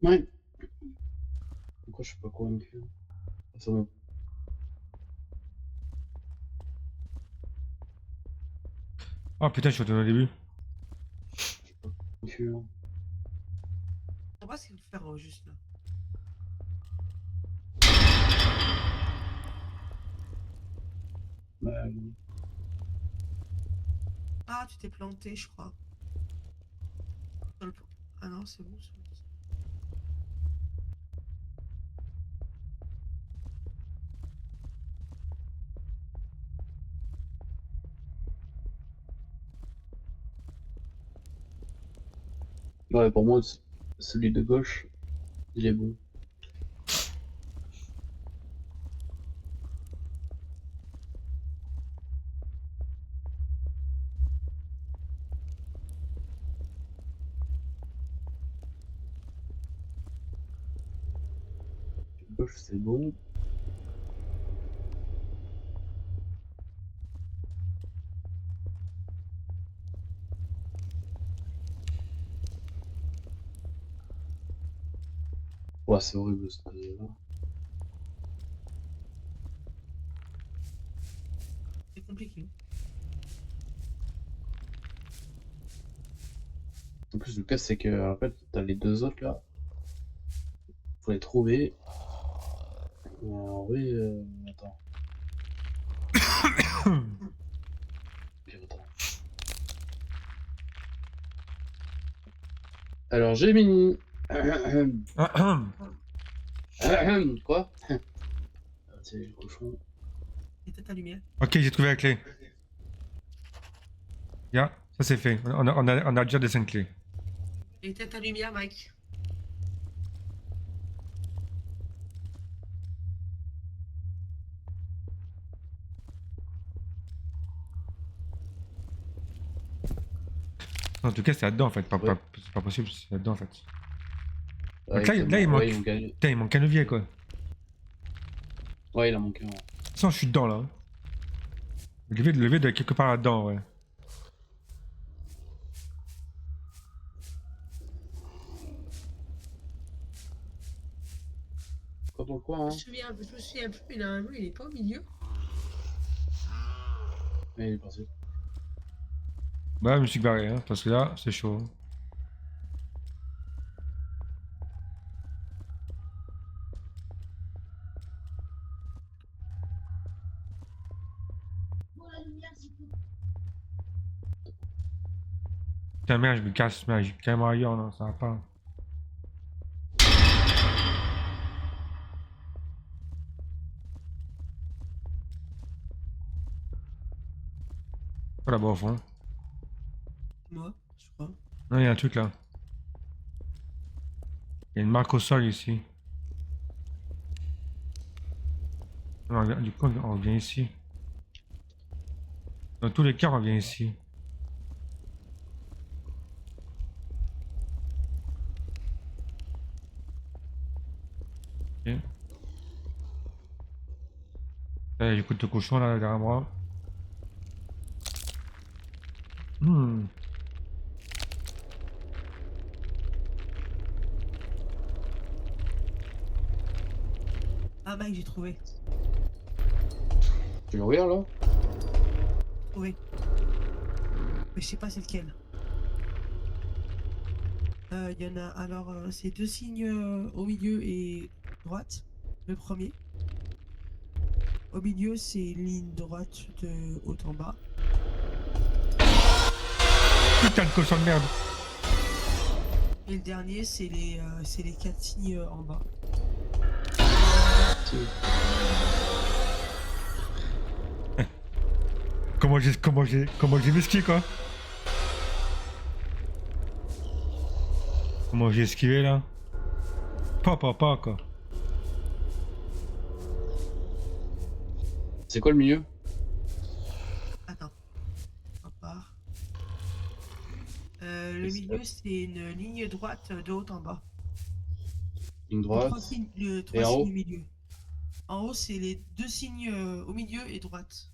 Ouais. Pourquoi je suis pas convaincu? Ça me Ah, putain, je suis retourné au début. convaincu. Hein. Je sais pas ce qu'il faut faire juste là. Bah, Ah, tu t'es planté, je crois. Dans le... Ah non, c'est bon. C'est bon. ouais, pour moi, celui de gauche, il est bon. Celui de gauche, c'est bon. Ouais, c'est horrible ce là. C'est compliqué. En plus, le cas, c'est que en fait, t'as les deux autres là. Faut les trouver. En vrai, attends. Puis, attends. Alors, j'ai mis. Quoi? Ah, c'est le cochon. Éteins ta lumière. Ok, j'ai trouvé la clé. Ya, ça c'est fait. On a déjà des 5 clés. Éteins ta lumière, Mike. En tout cas, c'est là-dedans en fait. Ouais. C'est pas possible, c'est là-dedans en fait. Ouais, Donc là, il ouais, manque. il manque un... Putain, il manque un levier quoi. Ouais, il en manque un. Ouais. Sans, je suis dedans là. Hein. Le levier doit être quelque part là-dedans, ouais. Pas dans le coin, hein. Je me souviens plus, mais normalement, il est pas au milieu. Mais il est parti. Bah, je me suis barré, hein, parce que là, c'est chaud. Putain, merde, je me casse, merde, j'ai carrément ailleurs, non, ça va pas. Pas là-bas au fond. Moi, je crois. Non, il y a un truc là. Il y a une marque au sol ici. Non, du coup, on revient ici. Dans tous les cas, on revient ici. Ok. Là, j'écoute le cochon là derrière moi. Hmm. Ah, mec, j'ai trouvé. Tu le regardes là? Trouvé. Mais je sais pas c'est lequel. Il y en a. Alors, c'est deux signes au milieu et droite. Le premier. Au milieu, c'est ligne droite de haut en bas. Putain de cochon de merde. Et le dernier, c'est les quatre signes en bas. Comment j'ai esquivé quoi? Comment j'ai esquivé là? Pas quoi. C'est quoi le milieu? Attends. On part. Le milieu, c'est une ligne droite de haut en bas. Ligne Les droite. trois Et en signes haut? au milieu. En haut, c'est les deux signes au milieu et droite.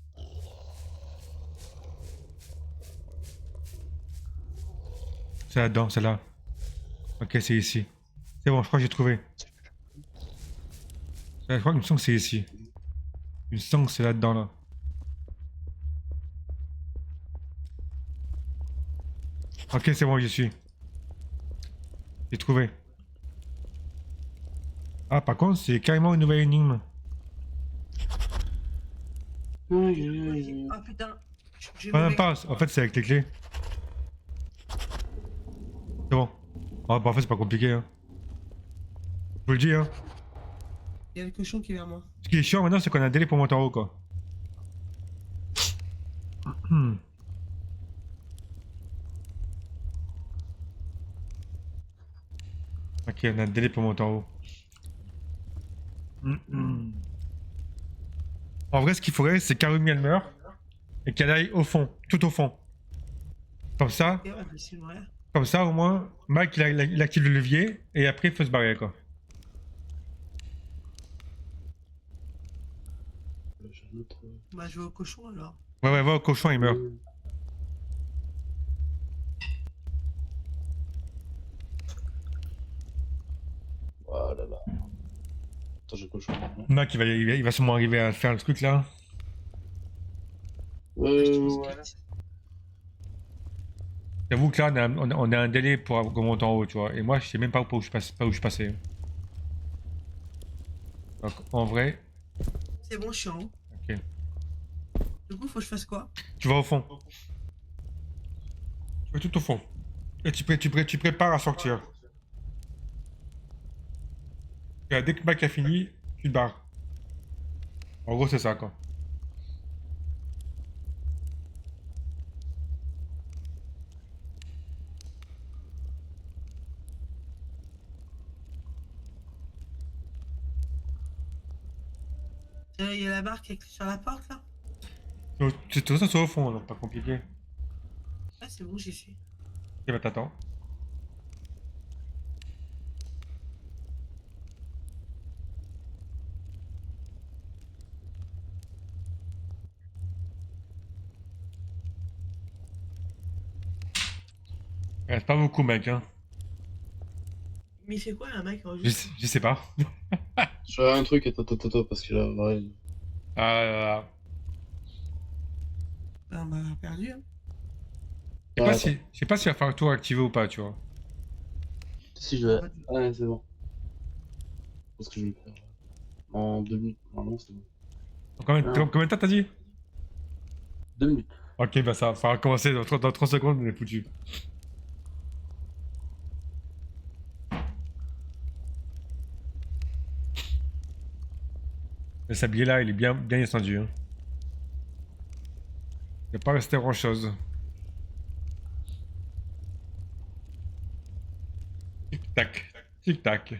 C'est là-dedans, c'est là. Ok, c'est ici. C'est bon, je crois que j'ai trouvé. Je crois qu'il me semble que c'est ici. Il me semble que c'est là-dedans là. Ok, c'est bon, j'y suis. J'ai trouvé. Ah, par contre, c'est carrément une nouvelle énigme. Ah putain, j'ai Ah, même mauvais. pas, en fait, c'est avec les clés. C'est bon. Ah, bah, en fait, c'est pas compliqué, hein. Je vous le dis, hein. Il y a le cochon qui est vers moi. Ce qui est chiant maintenant, c'est qu'on a un délai pour monter en haut, quoi. Hmm. Ok, on a un délai pour monter en haut. En vrai, ce qu'il faudrait, c'est qu'Arumi elle meurt et qu'elle aille au fond, tout au fond. Comme ça, Et ouais, mais c'est vrai. comme ça, au moins, Mike il active le levier et après il faut se barrer, quoi. J'ai un autre. Bah, je vais au cochon alors. Ouais, ouais, va au cochon, il meurt. Voilà là. Attends, j'ai cochon. Mike, il va sûrement arriver à faire le truc là. Ouais. J'avoue que là, on a un délai pour monter en haut, tu vois. Et moi, je sais même pas où je passe, pas où je passais. Donc, en vrai, C'est bon, je suis en haut. ok. Du coup, faut que je fasse quoi? Tu vas au fond. Tu vas tout au fond. Et tu prépares à sortir. Et dès que Mike a fini, tu te barres. En gros, c'est ça, quoi. Il y a la barre qui est sur la porte là? C'est tout ça, c'est au fond, donc pas compliqué. Ah, c'est bon, j'y suis. Ok, bah t'attends. Il reste pas beaucoup, mec, hein. Mais il fait quoi un mec juste? Je sais pas. Je fais un truc, attends, parce que là, ouais. Ah là là. Bah, on m'a perdu. Hein. Je sais pas s'il va falloir tout activer ou pas, tu vois. Si je vais. Ouais, c'est bon. Parce que je vais le faire. En 2 minutes. Normalement, c'est bon. Combien de temps t'as dit? 2 minutes. Ok, bah ça va recommencer dans 30 secondes, on est foutu. Le sablier là, il est bien étendu. Hein. Il va pas rester grand chose. Tic-tac, tic-tac,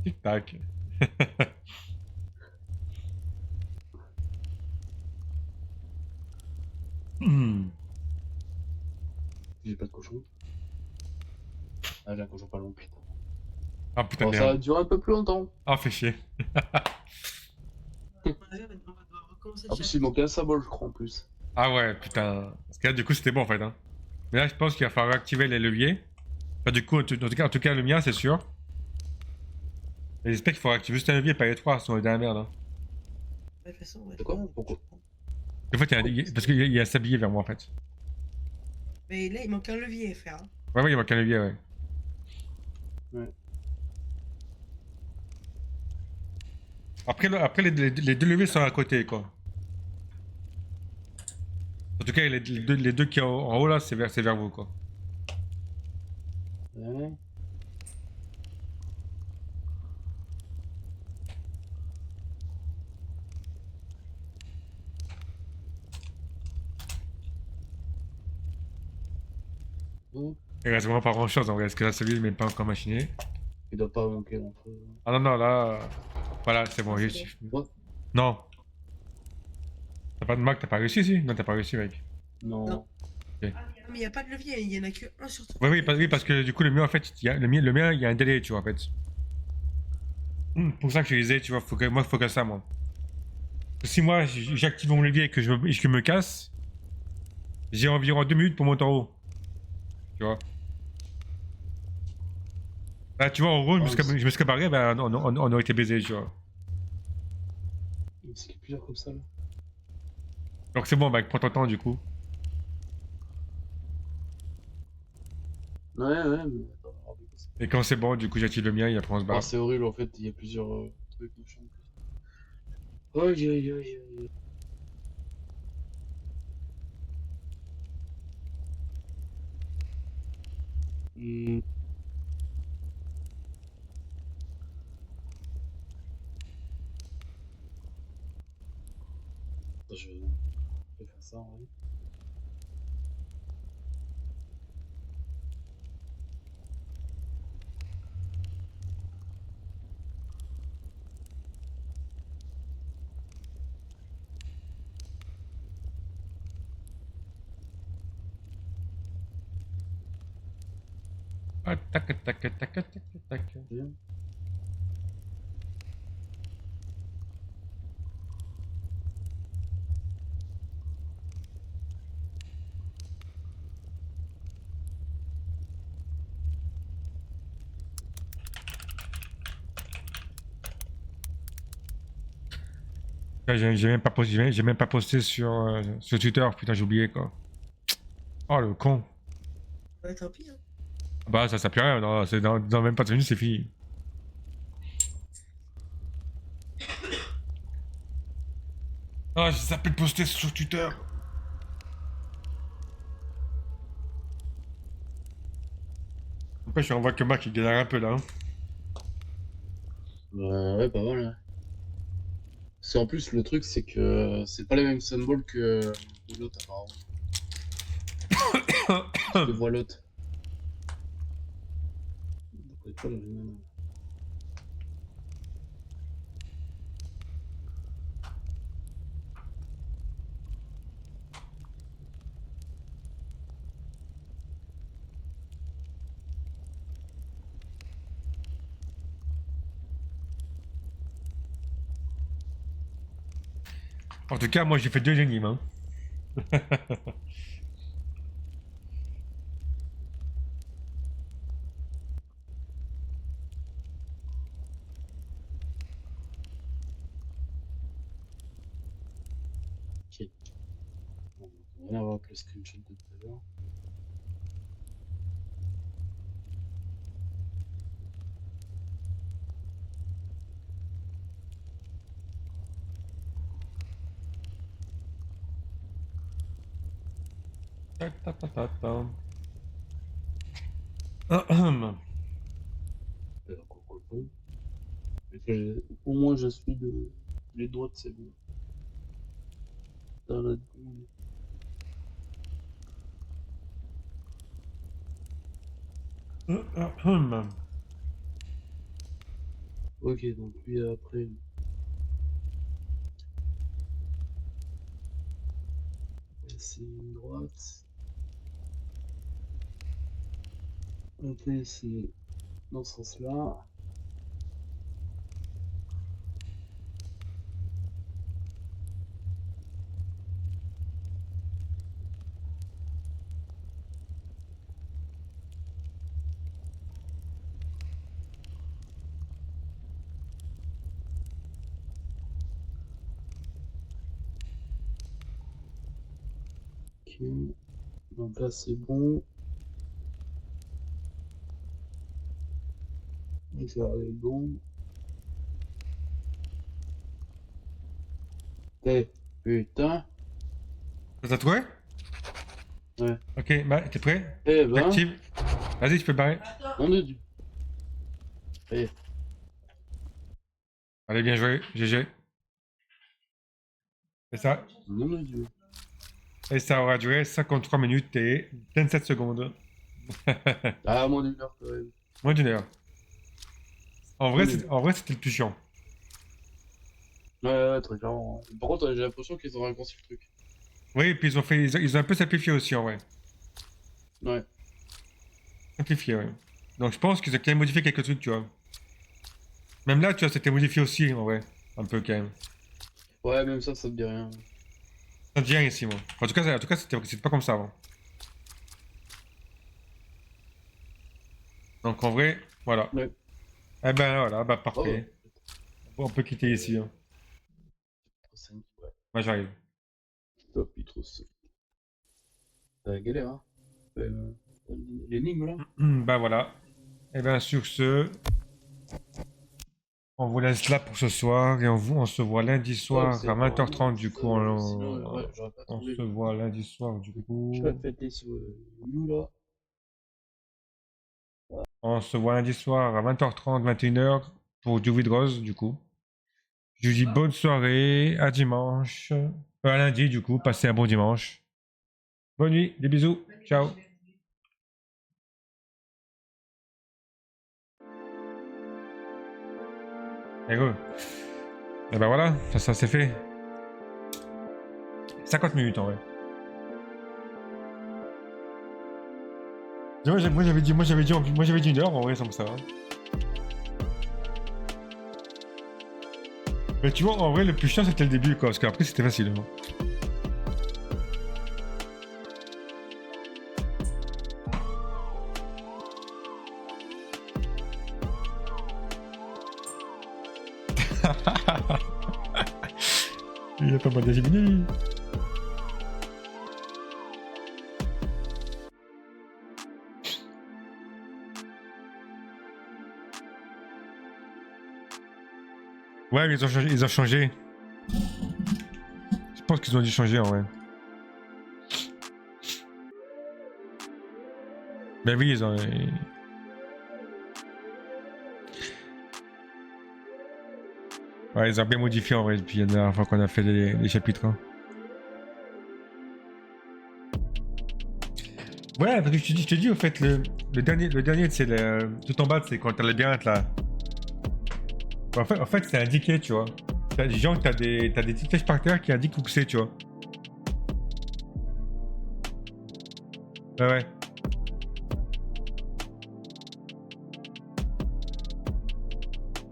tic-tac. Hmm. Ah, j'ai un cochon pas long, putain. Ah putain Bon, de ça va merde. durer un peu plus longtemps. Ah, fait chier. À mon avis, on va devoir recommencer le En plus, il chapitre. manquait un symbole, je crois, en plus. Ah ouais, putain. Parce que là, du coup, c'était bon en fait. Hein. Mais là, je pense qu'il va falloir activer les leviers. Enfin, du coup, en tout cas, le mien, c'est sûr. Et j'espère qu'il faudra activer juste un levier, pas les trois, sinon on est dans la merde. Hein. De toute façon, ouais, C'est quoi? Pourquoi? En fait, parce qu'il y a un sablier vers moi en fait. mais là, il manque un levier à faire. Hein. Ouais, ouais, il manque un levier, ouais. Ouais. Après, après les deux leviers sont à côté, quoi. En tout cas, les deux qui sont en haut là, c'est vers vous, quoi. Ouais. Mmh. Il reste vraiment pas grand chose en vrai, parce que là, celui il n'est pas encore machiné. Il doit pas manquer non plus. Ah non, non, là. Voilà, c'est bon. Ah, c'est Ouais. Non. T'as pas de Mac, t'as pas réussi, si? Non, t'as pas réussi, mec. Non. Non. Ah, mais il n'y a pas de levier, il y en a que un sur trois. Oui, oui, oui, parce que du coup, le mien, en fait, le mien, il y a un délai, tu vois, en fait. Pour ça que je disais, tu vois, moi, faut que ça, moi. Si moi, j'active mon levier et que je me casse, j'ai environ 2 minutes pour monter en haut. Tu vois. Là, tu vois, en gros, Ah, je me serais barré, ben, on aurait été baisé, tu vois. c'est plusieurs comme ça là. Donc c'est bon, mec, prends ton temps, du coup. Ouais, ouais, mais attends, on va voir du coup, Et quand c'est bon, du coup, j'active le mien et après on se barre. ah, c'est horrible en fait, il y a plusieurs trucs machin. Aïe aïe aïe aïe. Hmm. Attends, je vais faire ça en vrai. Ah, tac, tac, tac, tac, tac, tac. Bien. J'ai même pas posté sur Twitter, putain, j'ai oublié, quoi. Oh, le con. Ouais, tant pis. Hein. Bah, ça plus rien, non, c'est dans même pas 2 minutes, c'est fini. Ah, j'ai zappé de poster sur Twitter. Après, je renvoie que Mac, il galère un peu, là. Hein. Ouais, pas mal. Hein. C'est en plus le truc, c'est que c'est pas les mêmes symboles que l'autre apparemment. Je vois l'autre. Donc, pas le même. En tout cas, moi, j'ai fait 2 énigmes, hein. Ok. Bon, on va rien voir avec le screenshot de tout à l'heure. Ta, ta, ta, ta, ta. Ahem. Coco. Au moins, je suis les doigts, c'est bon. Dans la- Ahem. Ok, donc puis après, c'est une droite. Donc là, c'est dans ce sens-là. Ok. Donc là, c'est bon. Donc ça est bon. Eh, putain. T'as trouvé? Ouais. Ok, bah, t'es prêt? Eh ben, J'active. Vas-y, tu peux barrer. nom de Dieu. Eh, Allez, bien joué, GG. C'est ça. nom de Dieu. Et ça aura duré 53 minutes et 27 secondes. Ah, moins d'une heure quand même. Moins d'une heure. Moins d'une heure. En vrai, c'était le plus chiant. Ouais, très clairement. Par contre, j'ai l'impression qu'ils ont raccourci le truc. Oui, et puis ils ont un peu simplifié aussi, en vrai. Ouais. Simplifié, ouais. Donc je pense qu'ils ont quand même modifié quelques trucs, tu vois. Même là, tu vois, c'était modifié aussi, en vrai. Un peu quand même. Ouais, même ça te dit rien. Ça me dit rien ici, moi. En tout cas c'était pas comme ça avant. Donc en vrai, voilà. Ouais. Eh ben voilà, bah Oh, parfait. On peut quitter ici, hein. trop simple, ouais. Moi j'arrive. Top, il trop simple. Galère, hein. Euh, L'énigme là. Bah voilà. Et ben sur ce, on vous laisse là pour ce soir et on se voit lundi Ouais, soir c'est à vraiment. 20h30 du coup. Sinon, ouais, j'aurais pas On trouvé se le. voit lundi soir du Je vais coup. péter sur You là. On se voit lundi soir à 20h30, 21h pour du Vide Rose du coup. Je vous dis bonne soirée, à dimanche. À lundi du coup, passez un bon dimanche. Bonne nuit, des bisous, ciao. Et go. Et ben voilà, ça c'est fait. 50 minutes en vrai. Moi j'avais dit une heure en vrai comme ça. Mais tu vois, en vrai le plus chiant c'était le début quoi, parce qu'après c'était facile. Hein. Il a pas mal d'agilité. Ouais, mais ils ont changé, ils ont changé. Je pense qu'ils ont dû changer en vrai. Ben oui, ils ont. Ouais, ils ont bien modifié en vrai depuis la dernière fois qu'on a fait les chapitres. Hein. Ouais, parce que je te dis au fait, le dernier c'est tout en bas, c'est quand t'as le labyrinthe là. En fait c'est indiqué, tu vois. Genre, t'as des petites flèches par terre qui indiquent où c'est, tu vois. Ouais, ouais.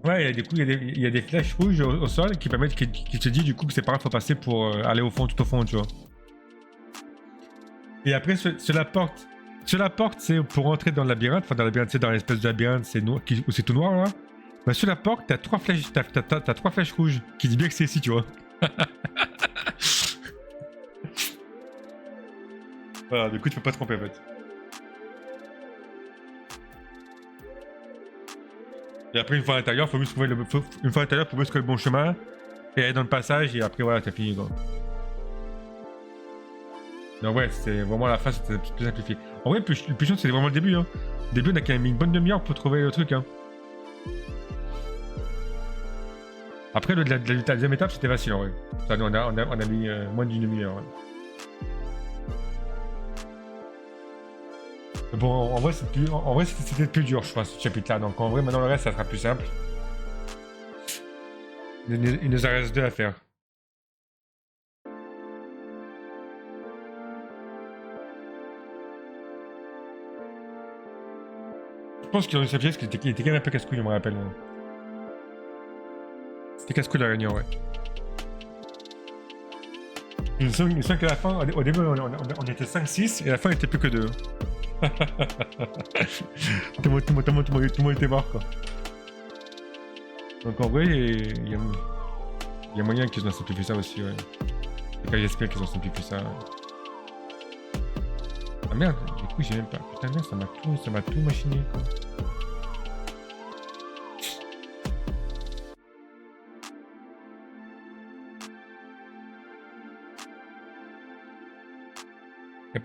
Ouais, il y a des coups, il y a des flèches rouges au sol qui permettent, qui te dit du coup que c'est par là qu'il faut passer pour aller au fond, tout au fond, tu vois. Et après, sur la porte, c'est pour entrer dans le labyrinthe, enfin dans le labyrinthe, c'est dans l'espèce de labyrinthe, c'est noir, où c'est tout noir là. Bah, sur la porte, t'as trois flèches, t'as trois flèches rouges qui disent bien que c'est ici, tu vois. Voilà, du coup, tu peux pas te tromper en fait. Et après, une fois à l'intérieur, faut juste trouver une fois à l'intérieur, faut juste trouver le bon chemin et aller dans le passage, et après, voilà, t'as fini, quoi. Donc, ouais, c'est vraiment la fin, c'était plus simplifié. En vrai, le plus chiant, c'est vraiment le début, hein. Au début, on a quand même mis une bonne demi-heure pour trouver le truc, hein. Après, la deuxième étape, c'était facile, en vrai. Ça, on a mis moins d'une demi-heure, ouais. Mais bon, en vrai, en vrai, c'était plus dur, je pense, ce chapitre-là. Donc, en vrai, maintenant, le reste, ça sera plus simple. Il nous en reste deux à faire. Je pense qu'ils ont eu sa pièce, qu'il était quand même un peu casse-couille, je me rappelle. Moi. C'était casse-couille la réunion, ouais. Il me semble qu'à la fin, au début, on était 5-6 et à la fin, il était plus que 2. Tout le monde était mort, quoi. Donc en vrai, il y a moyen qu'ils ont simplifié ça aussi, ouais. Et quand j'espère qu'ils ont simplifié ça. Ah merde, du coup, j'ai même pas. Putain, merde, ça m'a tout machiné, quoi.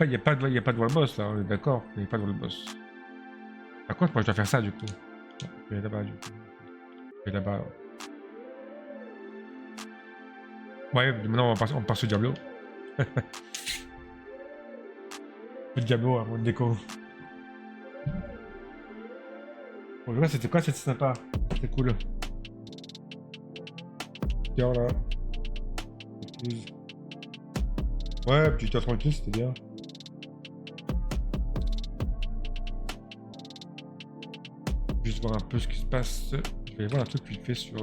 Y a pas de wall boss là, on est d'accord, il n'y a pas de wall boss. Par contre, moi je dois faire ça du coup. Je vais là-bas du coup. Je vais là-bas. Ouais, maintenant on part sur Diablo. Le Diablo, hein, mon déco. Bon, je vois, c'était quoi, c'était sympa. C'était cool. Tiens là. Ouais, puis toi tranquille, c'était bien. Juste voir un peu ce qui se passe. Je vais voir un truc vite fait sur.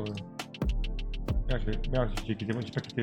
Merde, j'ai pas quitté